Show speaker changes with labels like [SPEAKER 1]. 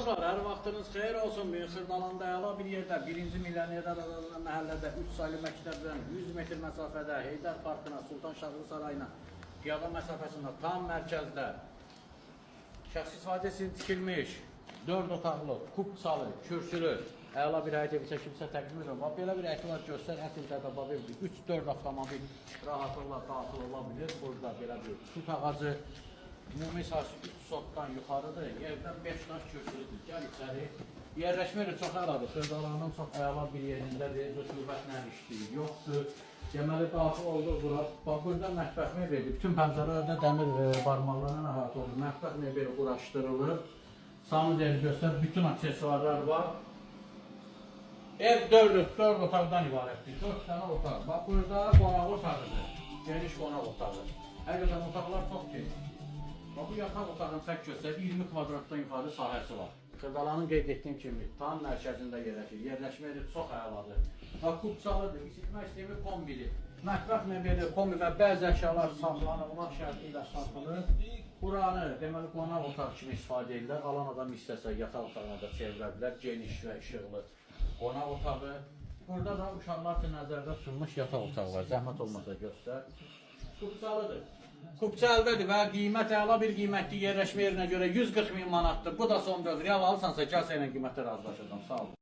[SPEAKER 1] Dostlar, hər vaxtınız xeyir olsun. Xırdalanda əla bir yerdə, 1-ci Milyoner adadığında məhəllədə 3 saylı məktəbdən 100 metr məsafədə Heydər Parkına, Sultan Şahlı Sarayına piyada məsafəsində tam mərkəzdə şəxsi istifadə üçün tikilmiş 4 otaqlı, kubçalı, kürsülü, əla bir həyət evi çəkimsə təqdim edirəm. Belə bir əhval göstər, ətrafda bax 3-4 avtomobil rahatlıqla daxil ola bilir. Burada belə bir tut ağacı, ümumi sahəsi 3 sotdan yuxarıdır. Yerdən 5 daş kürsülüdür. Gəl içəri. Yerləşmə yeri çox əladır. Xırdalanın çox əla bir yerindədir. Rütubətlə işləyir. Yoxdur. Deməli, daxil olduq bura. Bax, burada mətbəx mebeli. Bütün pəncərələrdə dəmir barmaqlarına rahat oldu. Mətbəx mebeli quraşdırılır. Sağımız yeri göstər. Bütün aksesuarlar var. Ev 4 otaqdan ibarətdir. 4 dənə otaq. Bax, burada qonaq otağıdır. Geniş qonaq otağı. Həqiqətən otaqlar çox geniş. Bax, bu yataq otağın çək göstər. 20 kvadratdan yuxarı sahəsi var. Xırdalanın qeyd etdiyim kimi tam mərkəzində yerləşir. Yerləşmə yeri çox əladır. Bax, kubçalıdır, isitmə sistemi kombili. Mətbəx mebeli, kombi və bəzi əşyalar saxlanılmaq şərti ilə satılır. Buranı, deməli, qonaq otaq kimi istifadə edirlər. Alan adam istəsə yataq otağına da çevirə bilər. Geniş və işıqlı qonaq otağı. Burada da uşaqlar üçün nəzərdə tutulmuş yataq otağı var. Zəhmət olmasa göstər. Kubçalıdır. Kubça əlbədir və qiymət əla bir qiymətli yerləşmə yerinə görə 140 min manatdır. Bu da son dövr. Real alırsansa gəl sənə qiymətlə razılaşacağım. Sağ olun.